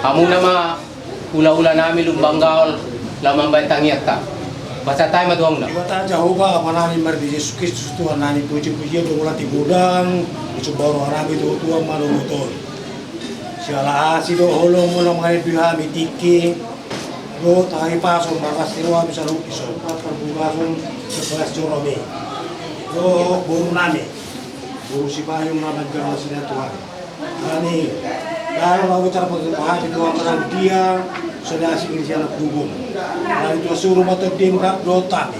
Amo nama ula-ula namin lumbanggaol lamang bantang yatta. Basta tayo maduang na. Iwata Jehovah manani marbi Yesus Kristus Tuhan nani puji-puji do ulati gudang itu baru harabi do Tuhan manungutol. Siala asi do holong mo na mga ibihami tiki do tahi paso markas tiwa bisa lukiso perbugason sebelas joromi do buru nami buru sipayong naman gano'n sila Tuhan. Nani dahil lagu cara pagkakahati Tuhan menang dia sudah asing di sana kubung. Nani Tuhan suruh mata tim rap do tami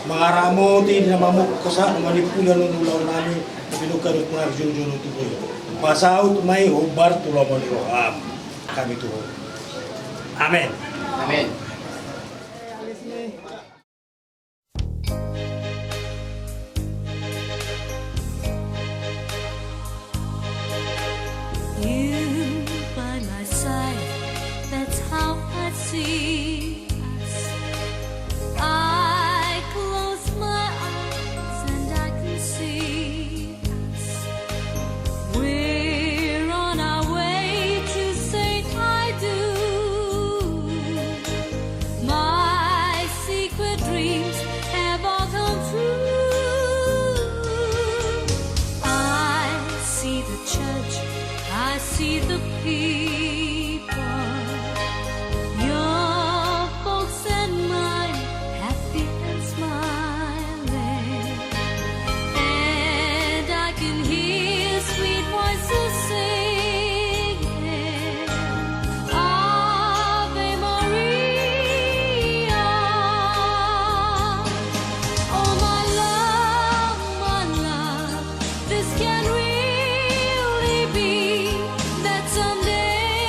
mengaramo di namamuk kesak manipulan ng ulaw nami tapi no karut na jun-jun tukoy. Pasaut may hubar tulamo ni Roham. Kami Tuhan. Amen. Amen. You by my side, that's how I see us. I close my eyes and I can see us. We're on our way to say I do. My secret dreams have all come true. I see the church, I see the people, your folks and mine, happy and smiling, and I can hear sweet voices singing, Ave Maria. Oh my love, this can really be that someday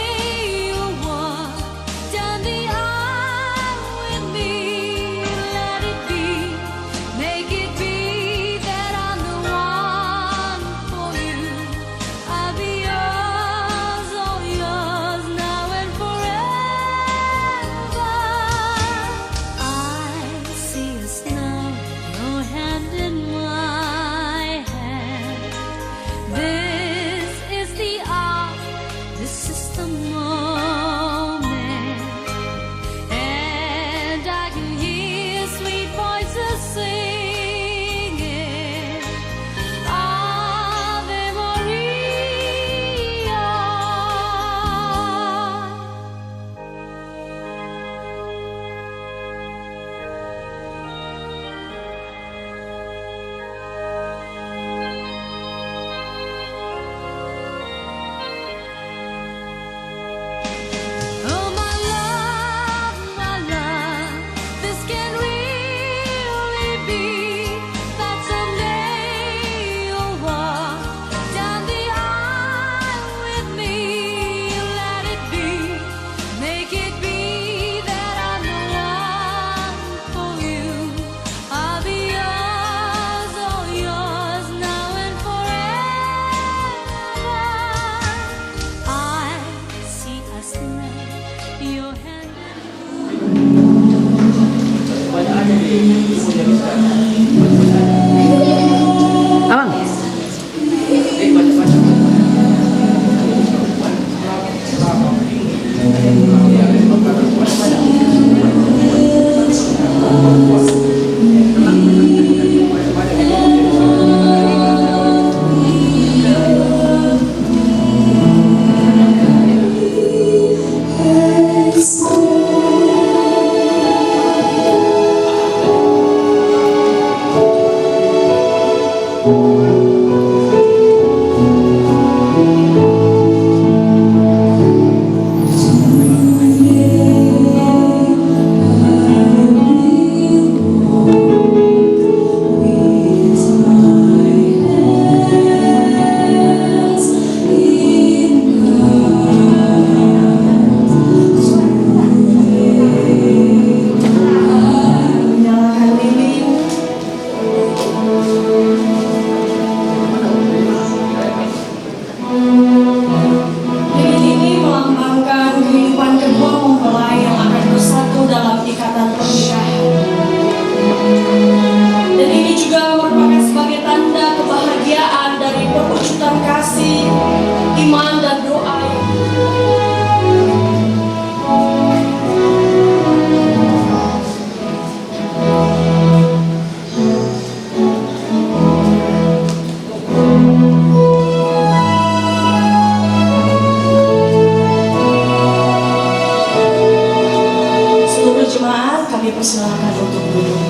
kami persilahkan untuk duduk.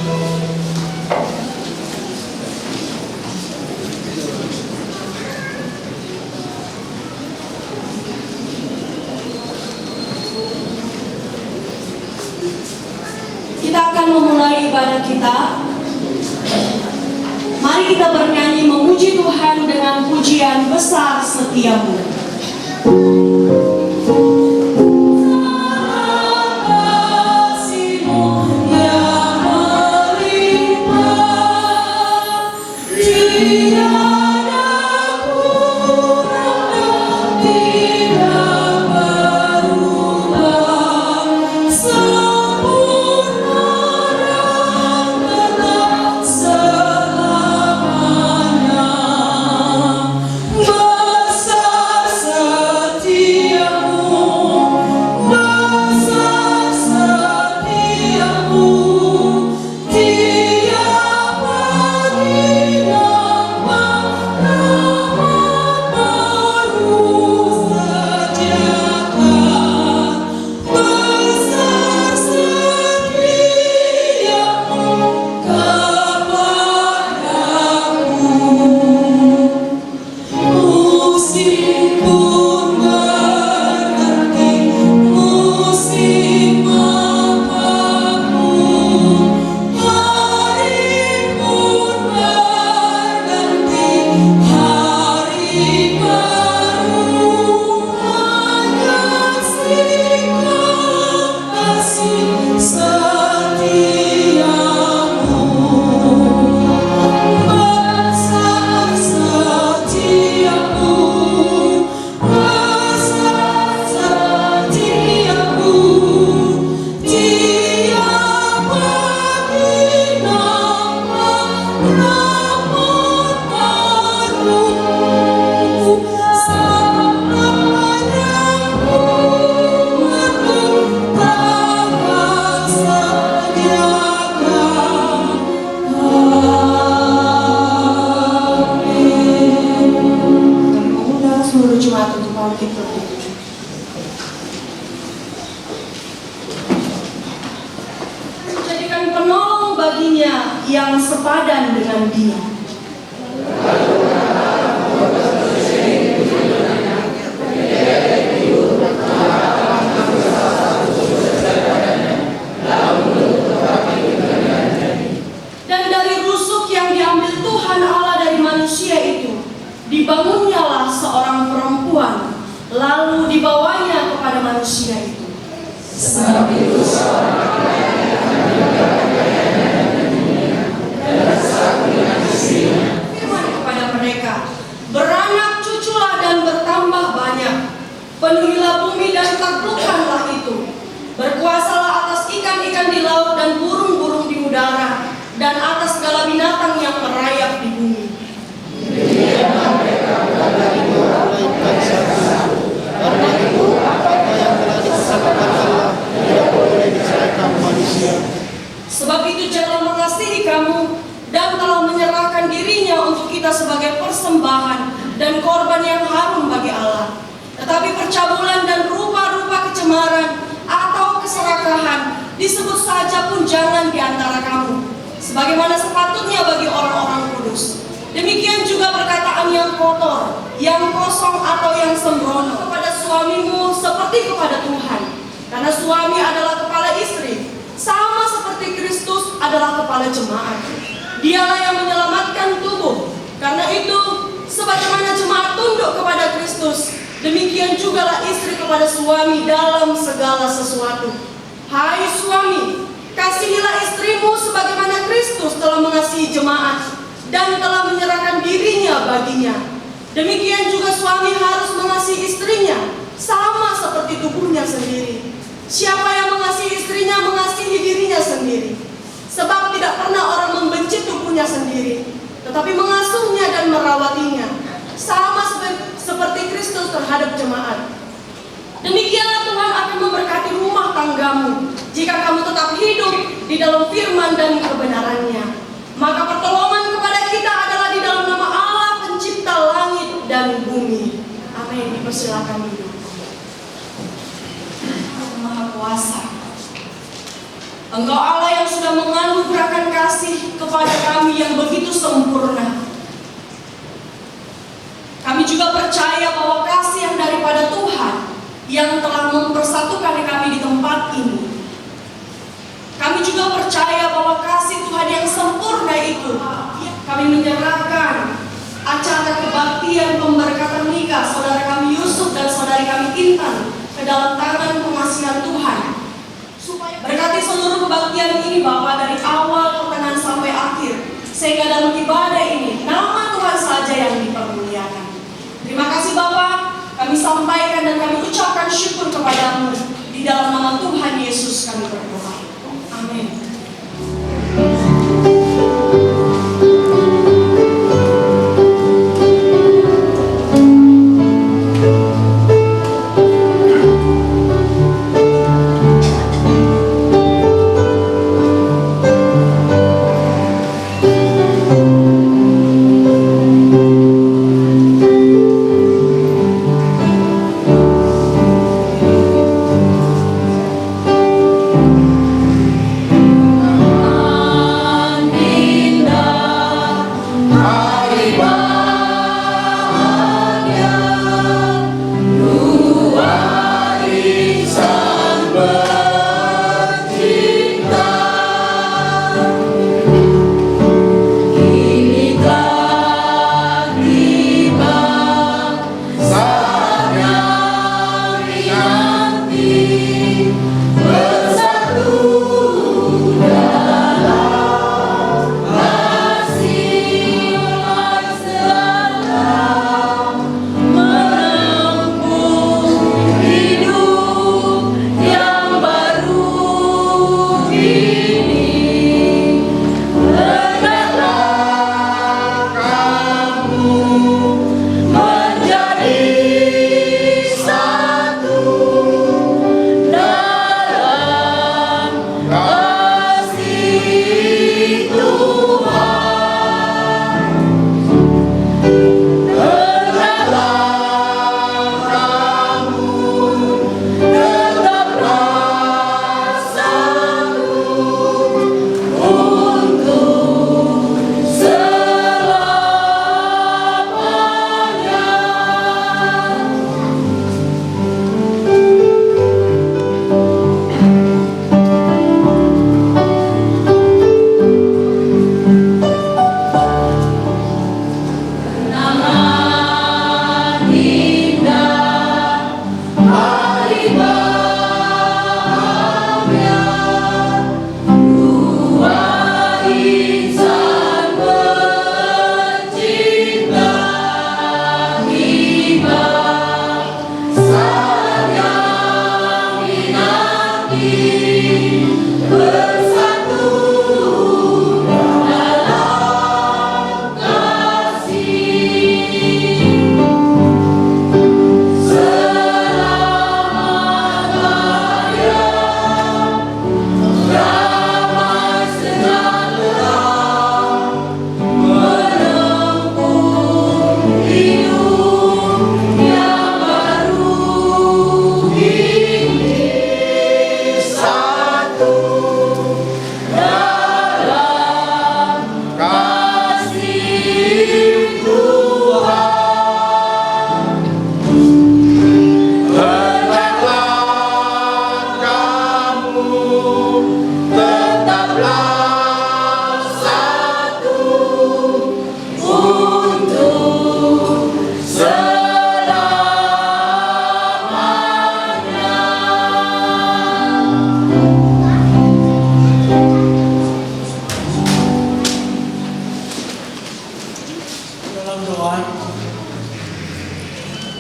Kita akan memulai ibadah kita. Mari kita bernyanyi memuji Tuhan dengan pujian besar setiamu. Jadikan penolong baginya yang sepadan dengan dia. Dan dari rusuk yang diambil Tuhan Allah dari manusia itu, dibangunnyalah seorang perempuan, lalu dibawanya kepada manusia itu. Sebab itu seorang firman kepada mereka, beranak cuculah dan bertambah banyak, penuhilah bumi dan taklukkanlah itu, berkuasalah atas ikan-ikan di laut dan burung-burung di udara, dan atas segala binatang yang merayap di bumi. Karena itu apa yang telah dikatakan Allah tidak boleh diceraikan manusia. Sebab itu jangan mengasihi kamu dan telah menyerahkan dirinya untuk kita sebagai persembahan dan korban yang harum bagi Allah. Tetapi percabulan dan rupa-rupa kecemaran atau keserakahan disebut saja pun jangan di antara kamu, sebagaimana sepatutnya bagi orang-orang kudus. Demikian juga perkataan yang kotor, yang kosong atau yang sembrono kepada suamimu seperti kepada Tuhan. Karena suami adalah kepala istri, sama seperti Kristus adalah kepala jemaat. Dialah yang menyelamatkan tubuh. Karena itu, sebagaimana jemaat tunduk kepada Kristus, demikian jugalah istri kepada suami dalam segala sesuatu. Hai suami, kasihilah istrimu sebagaimana Kristus telah mengasihi jemaat dan telah menyerahkan dirinya baginya. Demikian juga suami harus mengasihi istrinya, sama seperti tubuhnya sendiri. Siapa yang mengasihi istrinya mengasihi dirinya sendiri. Sebab tidak pernah orang membenci tubuhnya sendiri, tetapi mengasuhnya dan merawatinya, sama seperti Kristus terhadap jemaat. Demikianlah Tuhan akan memberkati rumah tanggamu jika kamu tetap hidup di dalam firman dan kebenarannya. Maka pertolongan kepada kita adalah di dalam nama Allah pencipta langit dan bumi. Amin. Dipersilakan duduk. Maha Kuasa, Engkau Allah yang sudah menganugerahkan kasih kepada kami yang begitu sempurna. Kami juga percaya bahwa kasih yang daripada Tuhan yang telah mempersatukan kami di tempat ini. Kami juga percaya bahwa kasih Tuhan yang sempurna itu, kami menyerahkan acara kebaktian pemberkatan nikah saudara kami Yusuf dan saudari kami Intan ke dalam tangan pengasihan Tuhan. Supaya berkati seluruh kebaktian ini Bapa dari awal pertengahan sampai akhir, sehingga dalam ibadah ini nama Tuhan saja yang dipermuliakan. Terima kasih Bapa, kami sampaikan dan kami ucapkan syukur kepadamu. Di dalam nama Tuhan Yesus kami berdoa. Amin.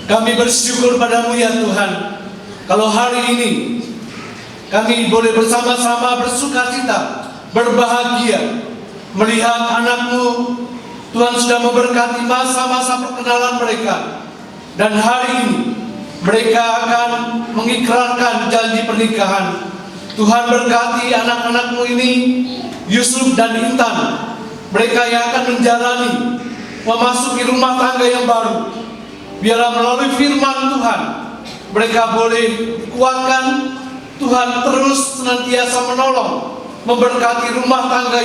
Kami bersyukur padamu ya Tuhan, kalau hari ini kami boleh bersama-sama bersukacita, berbahagia, melihat anakmu. Tuhan sudah memberkati masa-masa perkenalan mereka, dan hari ini mereka akan mengikrarkan janji pernikahan. Tuhan berkati anak-anakmu ini, Yusuf dan Intan, mereka yang akan menjalani, memasuki rumah tangga yang baru. Biarlah melalui firman Tuhan, mereka boleh dikuatkan. Tuhan terus senantiasa menolong memberkati rumah tangga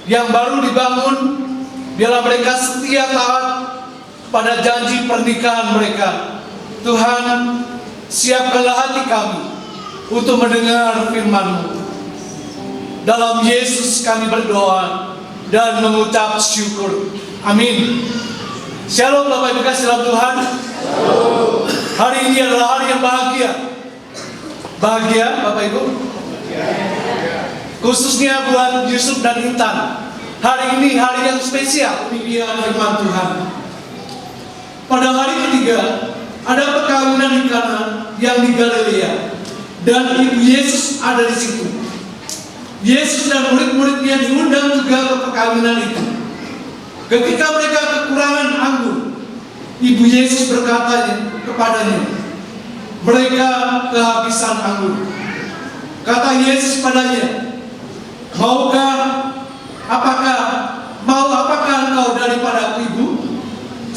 yang baru dibangun. Biarlah mereka setia taat pada janji pernikahan mereka. Tuhan, siapkanlah hati kami untuk mendengar firman-Mu. Dalam Yesus kami berdoa dan mengucap syukur. Amin. Shalom Bapak Ibu kasih dalam Tuhan. Hari ini adalah hari yang bahagia. Bahagia Bapak Ibu? Khususnya buat Yusuf dan Intan. Hari ini hari yang spesial. Demikian firman Tuhan. Pada hari ketiga ada perkawinan di Kana yang di Galilea, dan ibu Yesus ada di situ. Yesus dan murid-muridnya diundang juga ke perkawinan itu. Ketika mereka kekurangan anggur, ibu Yesus berkata kepadanya, mereka kehabisan anggur. Kata Yesus padanya, apakah engkau daripada ibu?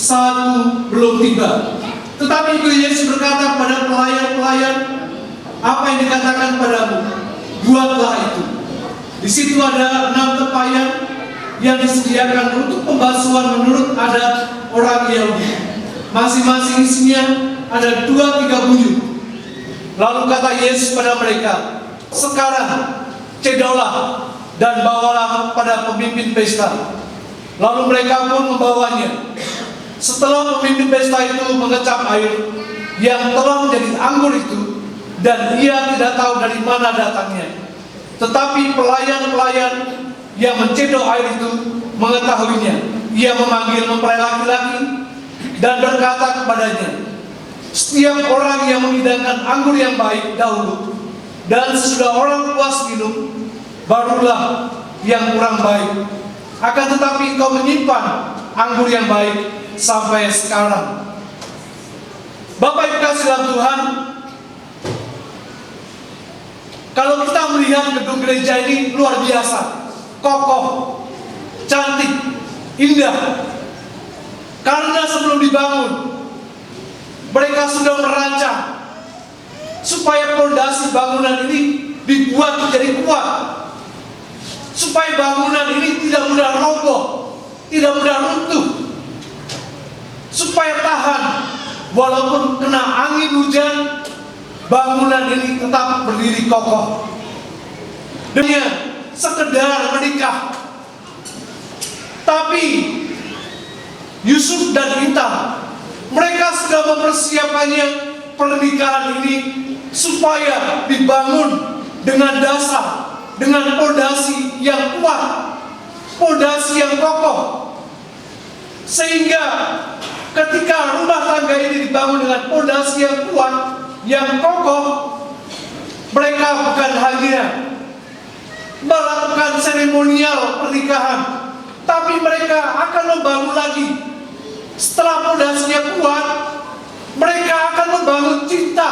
Saatku belum tiba. Tetapi ibu Yesus berkata pada pelayan-pelayan, apa yang dikatakan padamu, buatlah itu. Di situ ada 6 tempayan yang disediakan untuk pembasuhan menurut adat orang Yahudi. Masing-masing isinya ada 2-3 buyut. Lalu kata Yesus pada mereka, sekarang cedoklah dan bawalah pada pemimpin pesta. Lalu mereka pun membawanya. Setelah pemimpin pesta itu mengecap air yang telah menjadi anggur itu, dan ia tidak tahu dari mana datangnya. Tetapi pelayan-pelayan yang mencedok air itu mengetahuinya. Ia mempelai laki-laki dan berkata kepadanya, setiap orang yang menghidangkan anggur yang baik dahulu, dan sesudah orang puas minum, barulah yang kurang baik. Akan tetapi engkau menyimpan anggur yang baik sampai sekarang. Bapak Ibu kasih dalam Tuhan, kalau kita melihat gedung gereja ini luar biasa, kokoh, cantik, indah. Karena sebelum dibangun, mereka sudah merancang supaya fondasi bangunan ini dibuat menjadi kuat, supaya bangunan ini tidak mudah roboh, tidak mudah runtuh, supaya tahan walaupun kena angin hujan, bangunan ini tetap berdiri kokoh. Dengan sekedar menikah, tapi Yusuf dan Intan, mereka sudah mempersiapkannya pernikahan ini supaya dibangun dengan dasar, dengan fondasi yang kuat, fondasi yang kokoh, sehingga ketika rumah tangga ini dibangun dengan fondasi yang kuat, yang kokoh, mereka bukan hanya melakukan seremonial pernikahan, tapi mereka akan membangun lagi. Setelah fondasinya kuat, mereka akan membangun cinta,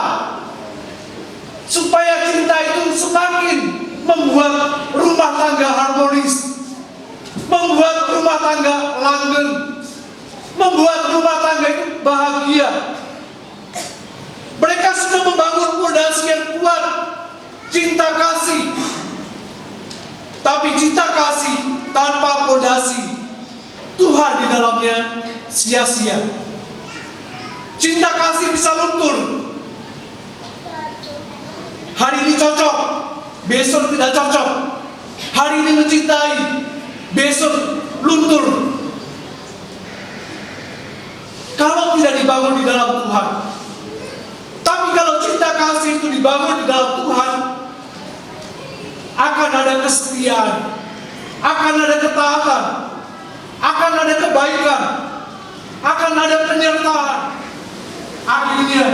supaya cinta itu semakin membuat rumah tangga harmonis, membuat rumah tangga langgeng, membuat rumah tangga itu bahagia. Mereka sudah membangun fondasi yang kuat, cinta kasih. Tapi cinta kasih tanpa fondasi Tuhan di dalamnya sia-sia. Cinta kasih bisa luntur. Hari ini cocok, besok tidak cocok. Hari ini mencintai, besok luntur. Kalau tidak dibangun di dalam Tuhan. Tapi kalau cinta kasih itu dibangun di dalam Tuhan, akan ada kesetiaan, akan ada ketaatan, akan ada kebaikan, akan ada penyertaan. Akhirnya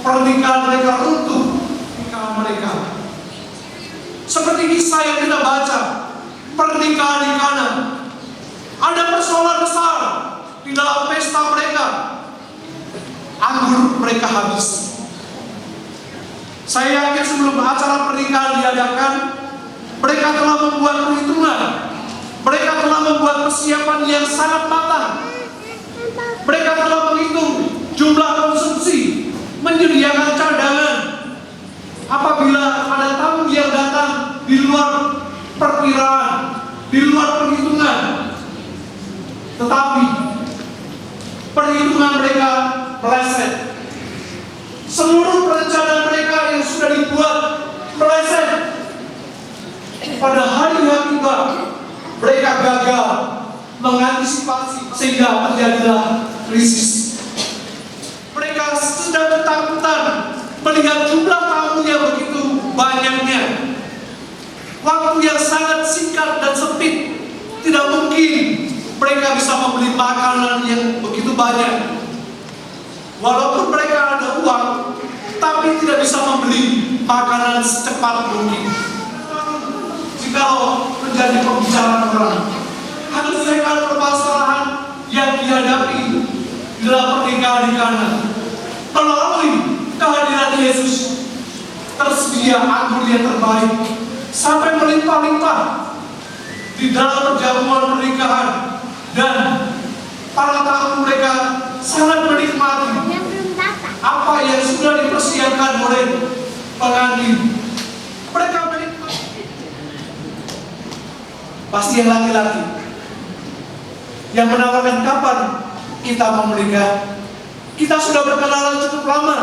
pernikahan mereka runtuh, pernikahan mereka. Seperti kisah yang kita baca, pernikahan di Kana. Ada persoalan besar di dalam pesta mereka. Anggur mereka habis. Saya yakin sebelum acara pernikahan diadakan, mereka telah membuat perhitungan. Mereka telah membuat persiapan yang sangat matang. Mereka telah menghitung jumlah konsumsi, menyediakan cadangan. Apabila ada tamu yang datang di pada hari tiba mereka gagal mengantisipasi sehingga terjadilah krisis. Mereka sudah ketakutan melihat jumlah tamu yang begitu banyaknya. Waktu yang sangat singkat dan sempit, tidak mungkin mereka bisa membeli makanan yang begitu banyak. Walaupun mereka ada uang, tapi tidak bisa membeli makanan secepat mungkin. Jikalau menjadi pembicaraan orang, menyelesaikan permasalahan yang dihadapi dalam pernikahan di Kana, melalui kehadiran Yesus, tersedia anggur yang terbaik sampai melimpah-limpah di dalam perjamuan pernikahan, dan para tamu mereka sangat menikmati apa yang sudah dipersiapkan oleh pengantin. Mereka menikmati. Pasti yang laki-laki yang menawarkan kapan kita mau menikah. Kita sudah berkenalan cukup lama.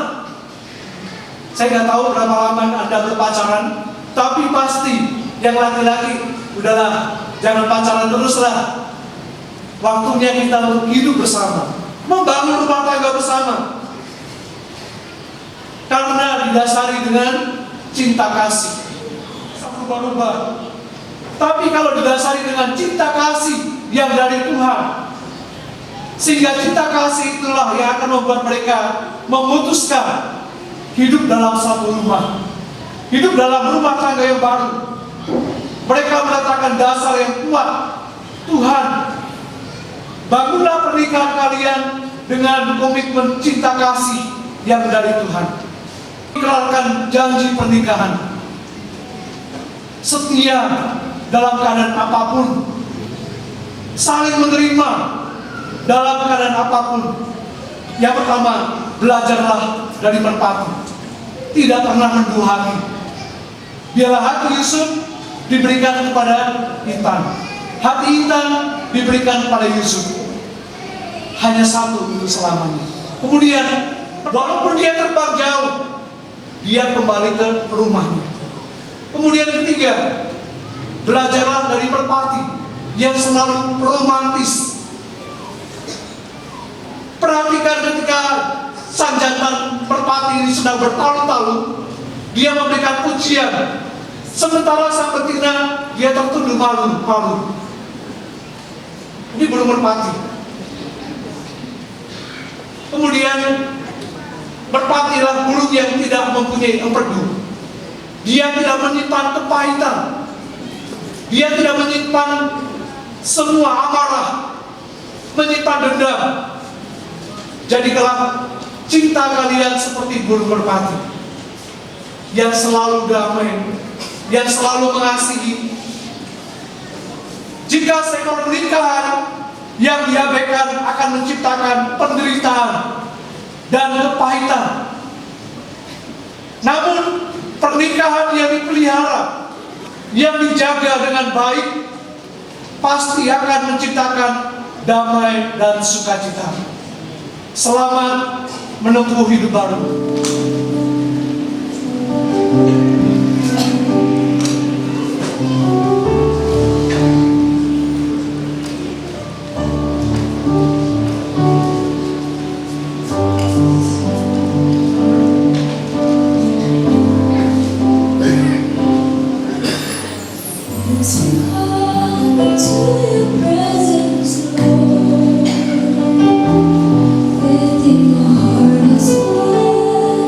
Saya nggak tahu berapa lama Anda berpacaran, tapi pasti yang laki-laki, udahlah, jangan pacaran teruslah. Waktunya kita untuk hidup bersama, membangun rumah tangga bersama. Karena didasari dengan cinta kasih, berubah-ubah. Tapi kalau didasari dengan cinta kasih yang dari Tuhan, sehingga cinta kasih itulah yang akan membuat mereka memutuskan hidup dalam satu rumah, hidup dalam rumah tangga yang baru. Mereka meletakkan dasar yang kuat. Tuhan, bangunlah pernikahan kalian dengan komitmen cinta kasih yang dari Tuhan. Ikrarkan janji pernikahan, setia dalam keadaan apapun, saling menerima dalam keadaan apapun. Yang pertama, belajarlah dari merpati, tidak pernah menduhaki. Biarlah hati Yusuf diberikan kepada Intan, hati Intan diberikan kepada Yusuf. Hanya satu untuk selamanya. Kemudian, walaupun dia terbang jauh, dia kembali ke rumahnya. Kemudian ketiga, belajarlah dari merpati yang selalu romantis. Perhatikan ketika sang jantan merpati ini sedang bertalu-talu, dia memberikan pujian, sementara sang betina dia tertunduk malu-malu. Ini belum merpati. Kemudian merpati adalah burung yang tidak mempunyai empedu. Dia tidak menyimpan kepahitan. Dia tidak menyimpan semua amarah, menyimpan dendam. Jadilah cinta kalian seperti burung merpati yang selalu damai, yang selalu mengasihi. Jika seekor pernikahan yang diabaikan akan menciptakan penderitaan dan kepahitan. Namun pernikahan yang dipelihara, yang dijaga dengan baik, pasti akan menciptakan damai dan sukacita. Selamat menempuh hidup baru. Within my heart is one.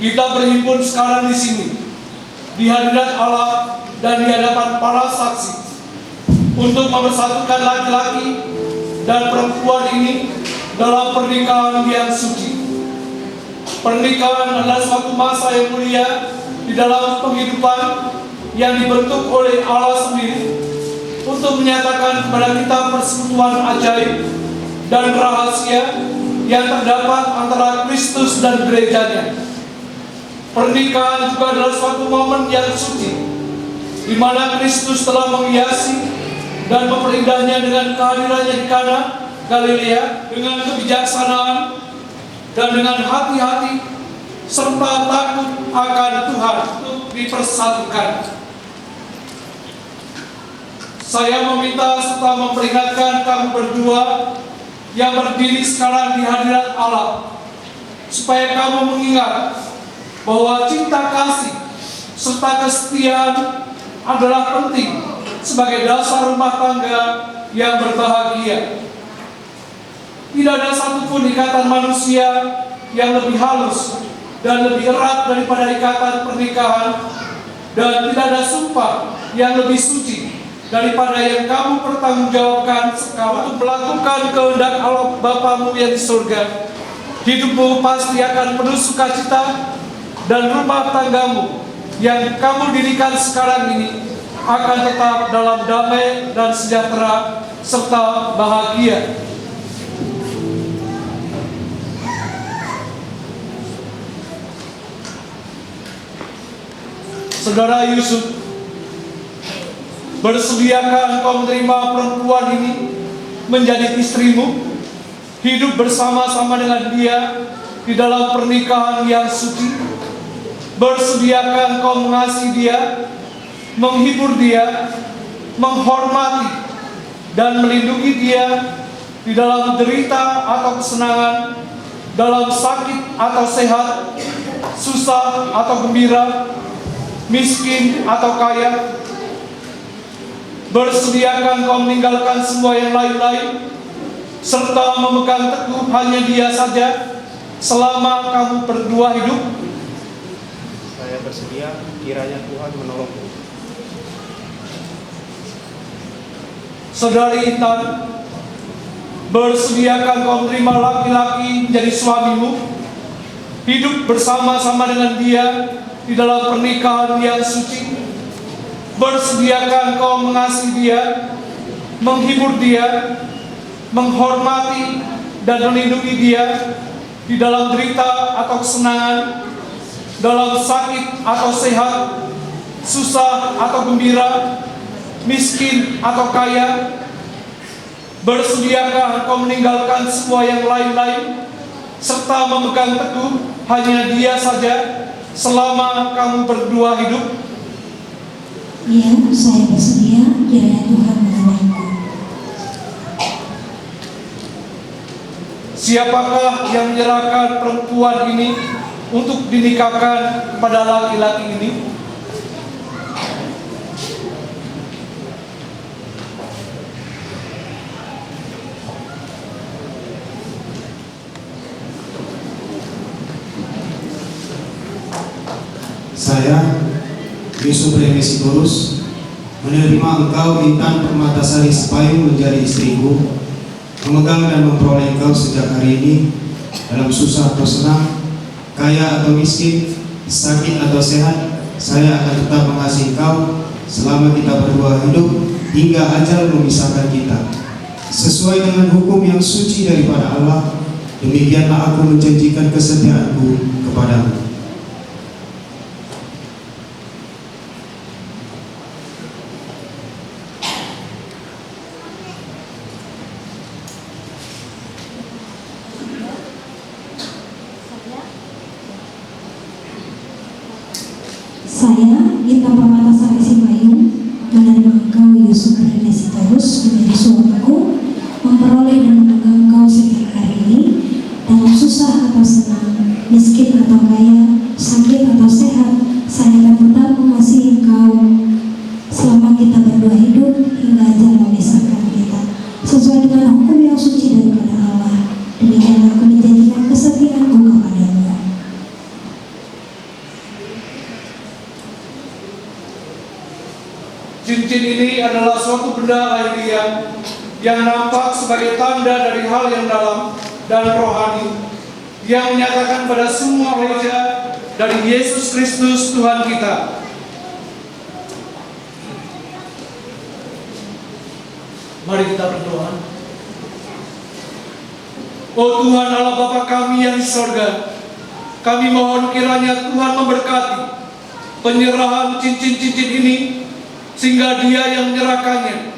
kita berhimpun sekarang di sini, di hadirat Allah dan di hadapan para saksi, untuk mempersatukan laki-laki dan perempuan ini dalam pernikahan yang suci. Pernikahan adalah suatu masa yang mulia di dalam penghidupan yang dibentuk oleh Allah sendiri untuk menyatakan kepada kita persekutuan ajaib dan rahasia yang terdapat antara Kristus dan gerejanya. Pernikahan juga adalah suatu momen yang suci, di mana Kristus telah menghiasi dan memperindahnya dengan kehadirannya di Kana, Galilea, dengan kebijaksanaan dan dengan hati-hati serta takut akan Tuhan untuk dipersatukan. Saya meminta serta memperingatkan kamu berdua yang berdiri sekarang di hadirat Allah, supaya kamu mengingat bahwa cinta kasih serta kesetiaan adalah penting sebagai dasar rumah tangga yang berbahagia. Tidak ada satupun ikatan manusia yang lebih halus dan lebih erat daripada ikatan pernikahan, dan tidak ada sumpah yang lebih suci daripada yang kamu pertanggungjawabkan sekarang untuk melakukan kehendak Allah Bapamu yang di surga. Hidupmu pasti akan penuh sukacita, dan rumah tanggamu yang kamu dirikan sekarang ini akan tetap dalam damai dan sejahtera serta bahagia. Saudara Yusuf, bersediakah engkau menerima perempuan ini menjadi istrimu, hidup bersama-sama dengan dia di dalam pernikahan yang suci? Bersediakah engkau mengasihi dia, menghibur dia, menghormati dan melindungi dia di dalam derita atau kesenangan, dalam sakit atau sehat, susah atau gembira, miskin atau kaya? Bersediakah engkau meninggalkan semua yang lain-lain, serta memegang teguh hanya dia saja selama kamu berdua hidup? Saya bersedia, kiranya Tuhan menolongku. Saudari Intan, bersediakah engkau menerima laki-laki menjadi suamimu, hidup bersama-sama dengan dia di dalam pernikahan yang suci? Bersediakah engkau mengasihi dia, menghibur dia, menghormati dan melindungi dia di dalam derita atau kesenangan, dalam sakit atau sehat, susah atau gembira, miskin atau kaya? Bersediakah engkau meninggalkan semua yang lain-lain, serta memegang teguh hanya dia saja selama kamu berdua hidup? Ya, saya bersedia, kiranya Tuhan menolongku. Siapakah yang menyerahkan perempuan ini untuk dinikahkan kepada laki-laki ini? Saya, Yusuf Remesitorus, menerima engkau Intan Permatasari Sepayung menjadi istriku, memegang dan memperoleh engkau sejak hari ini, dalam susah atau senang, kaya atau miskin, sakit atau sehat. Saya akan tetap mengasihi engkau selama kita berdua hidup hingga ajal memisahkan kita, sesuai dengan hukum yang suci daripada Allah. Demikianlah aku menjanjikan kesetiaanku kepadamu. Saya, Intan Permatasari Sepayung, menerima engkau Yusuf Remesitorus menjadi suamiku, memperoleh dan memegang engkau setiap hari ini, dalam susah atau senang, miskin atau kaya, sakit atau sehat. Saya akan tetap mengasihi engkau selama kita berdua hidup hingga ajal memisahkan kita, sesuai dengan hukum yang suci daripada Allah. Demikianlah aku menjanjikan kesetiaanku kepadamu. Cincin ini adalah suatu benda lahiriah yang nampak sebagai tanda dari hal yang dalam dan rohani, yang menyatakan pada semua gereja dari Yesus Kristus Tuhan kita. Mari kita berdoa. Oh Tuhan Allah Bapa kami yang di sorga, kami mohon kiranya Tuhan memberkati penyerahan cincin-cincin ini, sehingga Dia yang menyerahkannya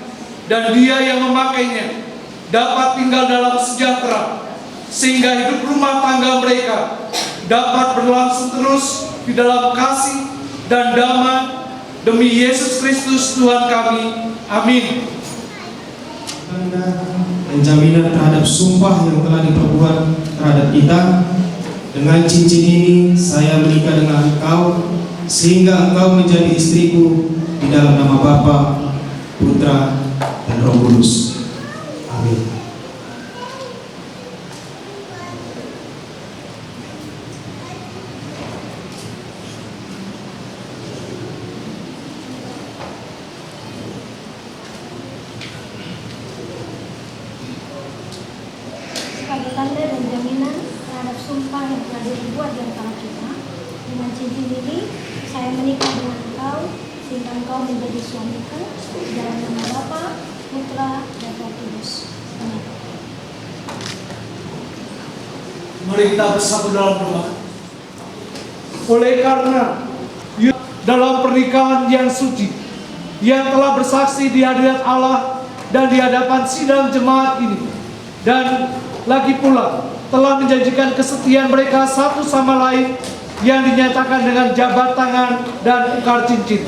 dan Dia yang memakainya dapat tinggal dalam sejahtera, sehingga hidup rumah tangga mereka dapat berlangsung terus di dalam kasih dan damai demi Yesus Kristus Tuhan kami. Amin. Dan jaminan terhadap sumpah yang telah diperbuat terhadap kita. Dengan cincin ini saya menikah dengan engkau, sehingga engkau menjadi istriku di dalam nama Bapa, Putra, dan Roh Kudus. Amin. Sebagai tanda dan jaminan terhadap sumpah yang telah dibuat di antara kita, dengan cincin ini saya menikah dengan engkau, sehingga engkau menjadi suamiku di dalam nama Bapa, Putra, dan Roh Kudus. Amin. Mari kita bersatu dalam doa. Oleh karena dalam pernikahan yang suci, yang telah bersaksi di hadirat Allah dan di hadapan sidang jemaat ini, dan lagi pula telah menjanjikan kesetiaan mereka satu sama lain yang dinyatakan dengan jabat tangan dan ukar cincin.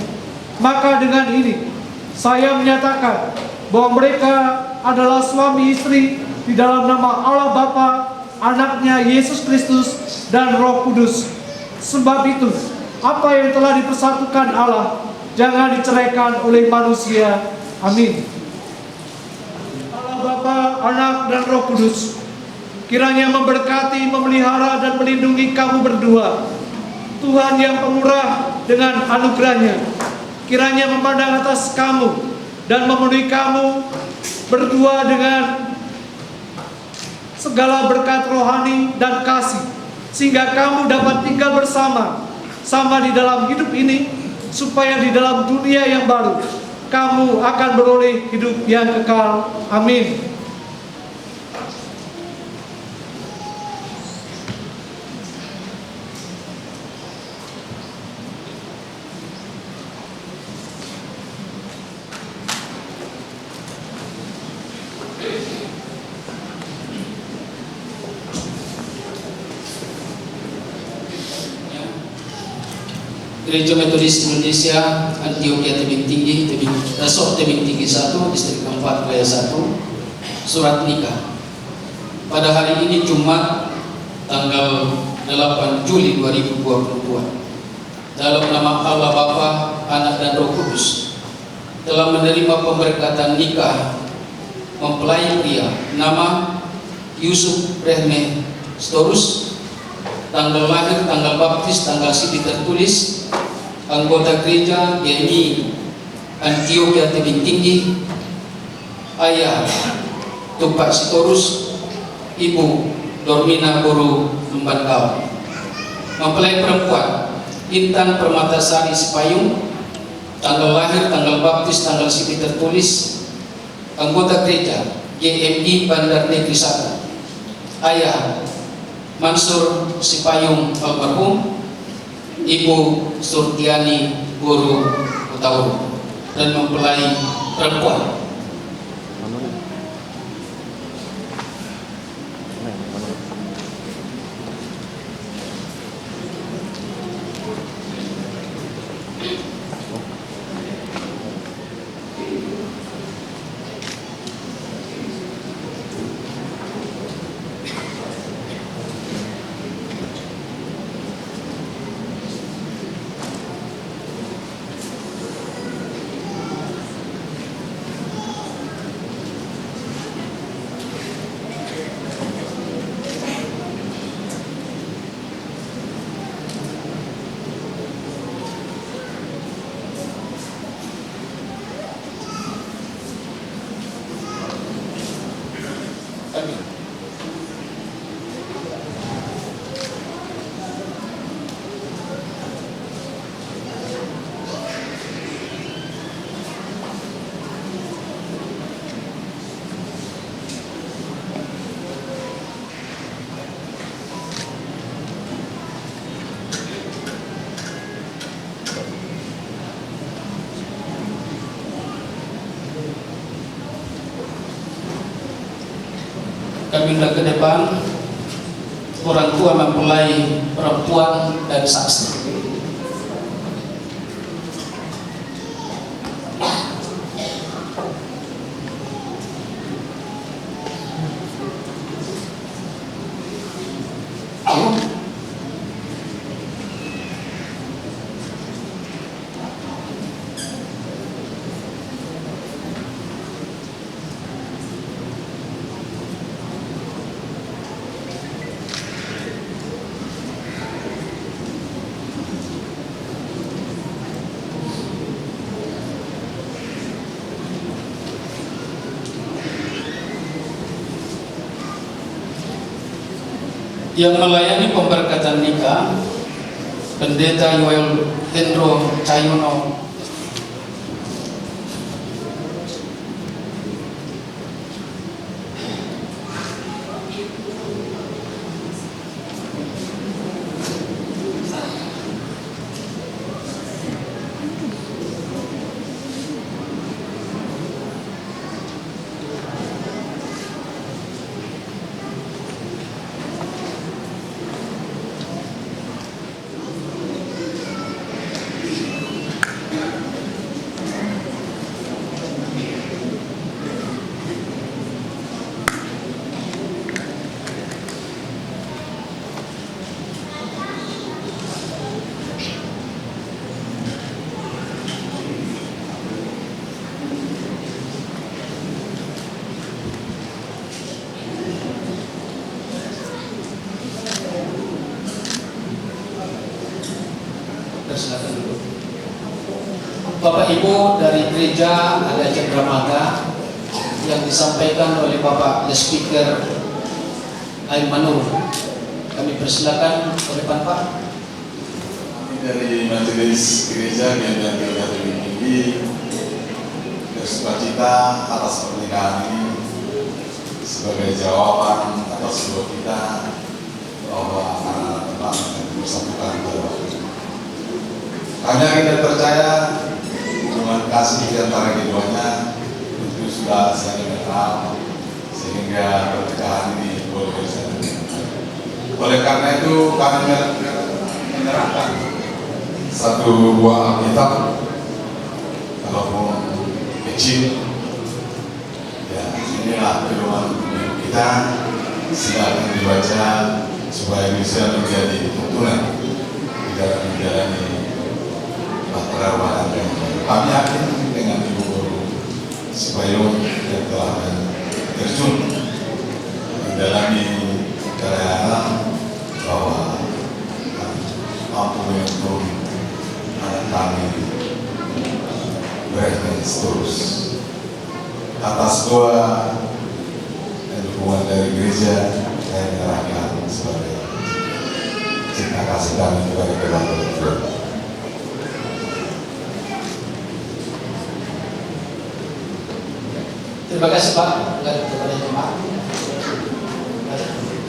Maka dengan ini saya menyatakan bahwa mereka adalah suami istri di dalam nama Allah Bapa, Anaknya Yesus Kristus, dan Roh Kudus. Sebab itu, apa yang telah dipersatukan Allah jangan diceraikan oleh manusia. Amin. Allah Bapa, Anak, dan Roh Kudus kiranya memberkati, memelihara, dan melindungi kamu berdua. Tuhan yang pemurah dengan anugerahnya kiranya memandang atas kamu dan memenuhi kamu berdua dengan segala berkat rohani dan kasih, sehingga kamu dapat tinggal bersama di dalam hidup ini, supaya di dalam dunia yang baru kamu akan beroleh hidup yang kekal. Amin. Gereja Metodis Indonesia Antioquia Tebing Tinggi, Tebing Tinggi 1, Distrik 4, Wilayah 1, Surat Nikah. Pada hari ini Jumat tanggal 8 Juli 2022, dalam nama Allah Bapa, Anak, dan Roh Kudus, telah menerima pemberkatan nikah mempelai pria nama Yusuf Rehme Storus, tanggal lahir, tanggal baptis, tanggal sidi tertulis, anggota gereja GMI Antioquia Tebing Tinggi, ayah Tupak Sitorus, ibu Dormina Guru Lumbangkau. Mempelai perempuan Intan Permatasari Sipayung, tanggal lahir, tanggal baptis, tanggal sidi tertulis, anggota gereja GMI Bandar Negeri 1, ayah Mansur Sipayung almarhum, ibu Surtiani Guru Utauru, dan mempelai perempuan kami undang ke depan orang tua mempelai perempuan dan saksi. Yang melayani pemberkatan nikah Pendeta Yoel Hendro Cahyono Silakan dulu. Bapak Ibu dari gereja ada cendramata yang disampaikan oleh Bapak The Speaker Aimanur. Kami persilakan ke depan Pak. Dari majelis gereja dan gereja lebih tinggi bersukacita atas pernikahan ini sebagai jawaban atas doa kita bahwa anak teman bersatukan dalam hanya kita percaya hubungan kasih di antara keduanya itu sudah saling kenal sehingga pernikahan ini boleh berjalan. Oleh karena itu kami menyerahkan satu buah Alkitab walaupun kecil. Ya, inilah firman kita silakan dibaca supaya bisa menjadi tuntunan di dalam menjalani perawatan. Kami yakin dengan Ibu Guru Sipayung yang telah terjun mendalami karya bahwa mampu untuk anak kami berhasil terus. Atas doa dan dukungan dari gereja, saya menyerahkan sebagai cinta kasih kami kepada kedua belah pihak. Terima kasih Pak kepada jemaat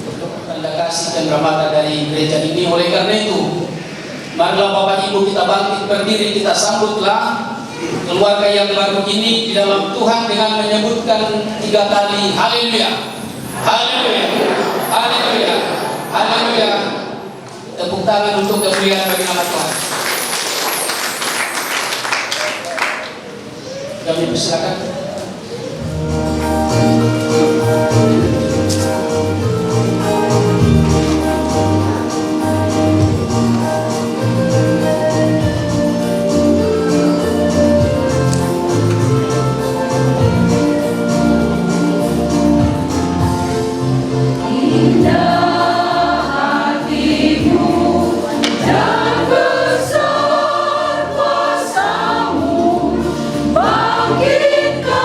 untuk tanda kasih dan rahmat dari gereja ini. Oleh karena itu, marilah Bapak Ibu kita bangkit berdiri, kita sambutlah keluarga yang baru ini di dalam Tuhan dengan menyebutkan 3 kali haleluya, haleluya, haleluya, haleluya. Tepuk tangan untuk kemuliaan bagi nama Tuhan. Kami persilakan. Bangkitkan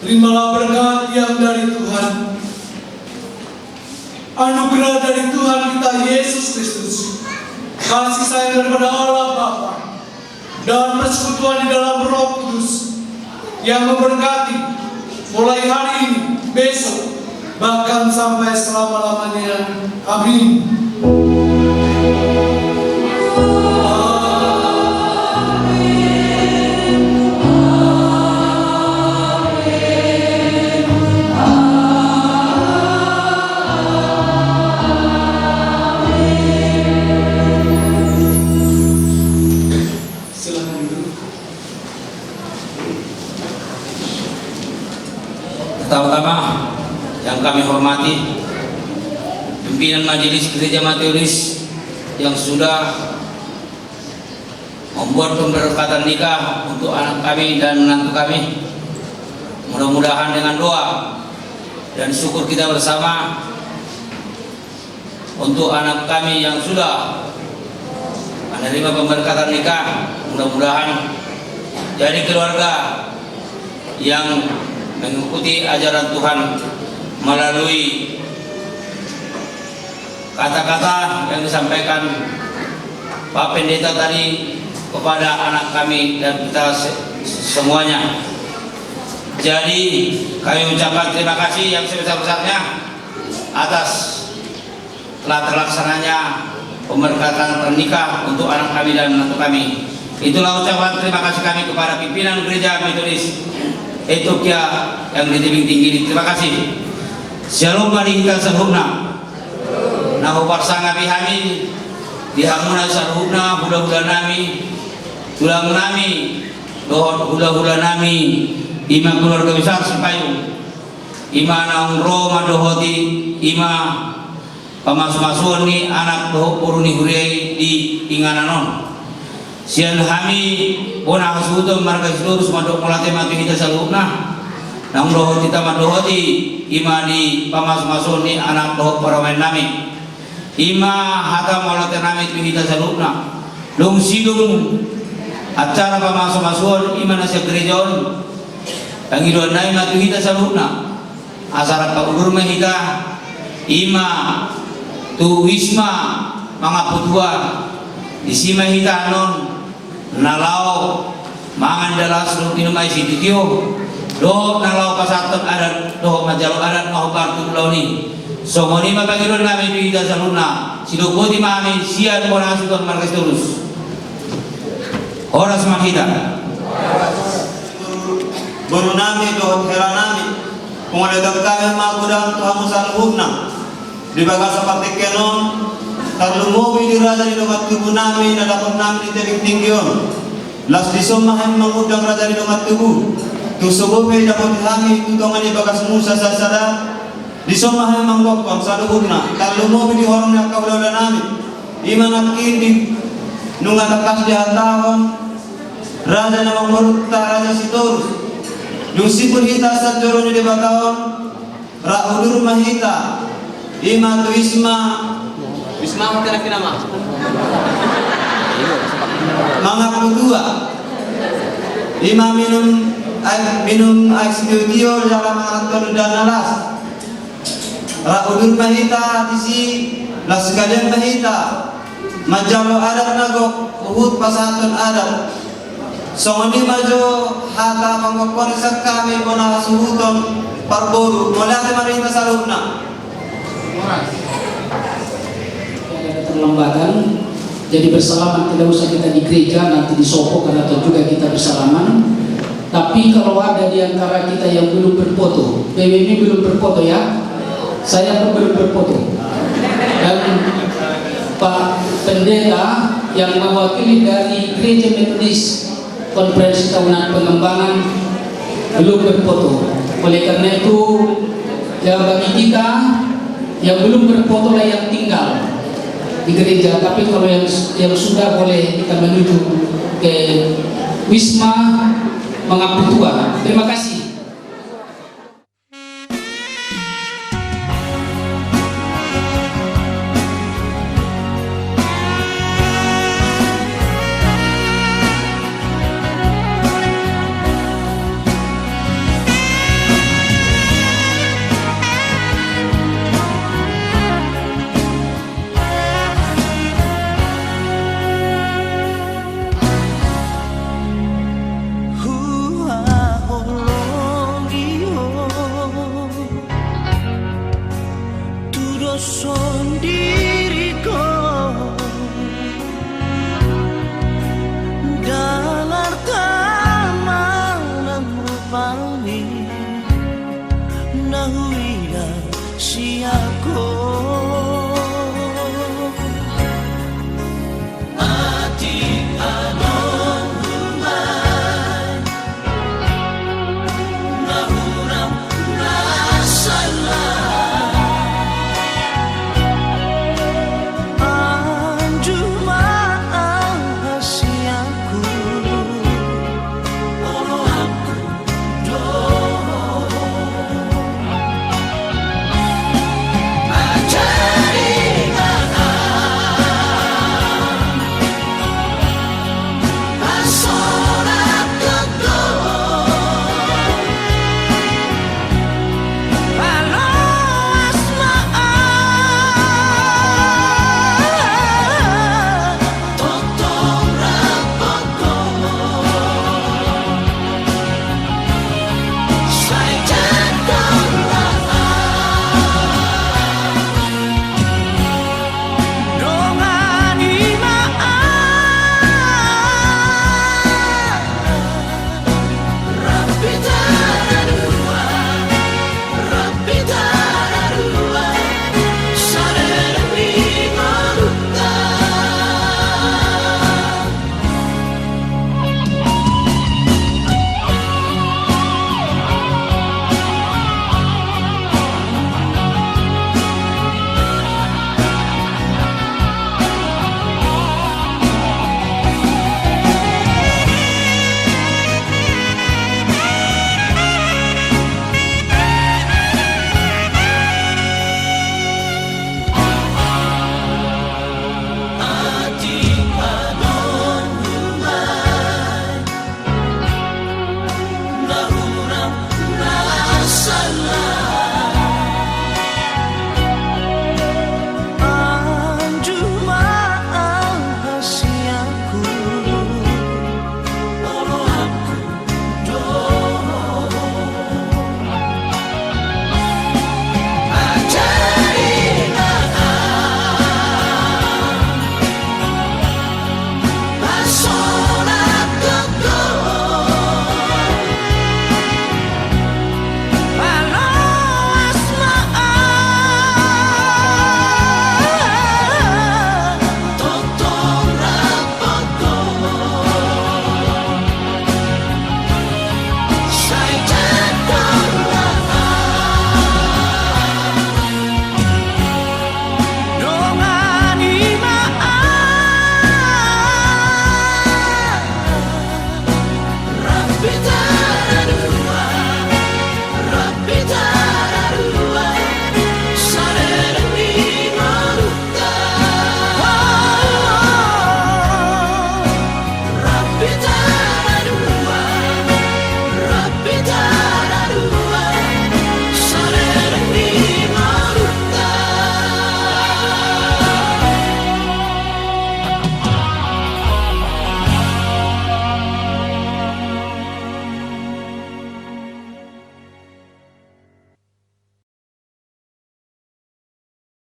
Terimalah berkat yang dari Tuhan, anugerah dari Tuhan kita Yesus Kristus, kasih sayang daripada Allah Bapa, dan persekutuan di dalam Roh Kudus yang memberkati mulai hari ini, besok, bahkan sampai selama-lamanya. Amin. Pertama-tama yang kami hormati pimpinan Majelis Gereja Matiuris yang sudah membuat pemberkatan nikah untuk anak kami dan menantu kami. Mudah-mudahan dengan doa dan syukur kita bersama untuk anak kami yang sudah menerima pemberkatan nikah, mudah-mudahan jadi keluarga yang mengikuti ajaran Tuhan melalui kata-kata yang disampaikan Pak Pendeta tadi kepada anak kami dan kita semuanya. Jadi kami ucapkan terima kasih yang sebesar-besarnya atas telah terlaksananya pemberkatan pernikah untuk anak kami dan menantu kami. Itulah ucapan terima kasih kami kepada pimpinan Gereja Metodis Ethiopia yang di tebing tinggi ini. Terima kasih. Shalom mari kita saluhna. Nahu parsanga bihami dihamuna saluhna hula-hula nami tulang nami dohot hula-hula nami ima keluarga besar Sipayung ima naung Roma dohoti ima pamas-masuan ni anak dohot puruni huriai di ingananon. Sian hami bona hasuto marga seluruh mandok mulate mati kita salubna nang dohot kita madohoti ima di pamas-masuan ni anak dohot paramen nami ima hata mulate nami kita salubna dong sidung acara pamas-masuan ima nasi gerejon yang iduan nai mati kita salubna asara paugur kita ima tu wisma mga putua di sima hitanon nalau mangan dalas lu minum ai sititio do nalau pasaton adat do majalo adat mau kartu launi so moni mabagiro namin di ida saluna sidogoti mami sian mona suton markas terus oras mahita baru nami dohot hera nami kung ada kami magudang tuhamu saluhna di bagas seperti kenon tarlu mobil di raja di domat tubuh nami na dapat nami di tebing tinggion las disomahan mengudang raja di domat tubuh tu sobobe dapat kami tutongan di bagas musa sasada disomahan menggokong saluhna tarlu mobil di horong yang kau nami iman kini nunga takas di hantawan raja namang maruta raja sitorus yung sipul hita sa jorone di bakaon raudur mahita ima tu isma Wisma mo kinama. mga putua ima minum ais biotio dalam anton dan alas raudur mahita tisi las kalian mahita majalo adat nagok uhud pasaton adat songoni majo hata pangkopon kami bona suhuton parboru mulai marita salubna terlambatan jadi bersalaman tidak usah kita di gereja nanti di sopok atau juga kita bersalaman tapi kalau ada di antara kita yang belum berfoto PBB belum berfoto ya saya pun belum berfoto dan Pak Pendeta yang mewakili dari Gereja Metodis Konferensi Tahunan Pengembangan belum berfoto. Oleh karena itu ya bagi kita yang belum berfoto lah yang tinggal di gereja, tapi kalau yang sudah boleh kita menuju ke Wisma Mangapputua. Terima kasih.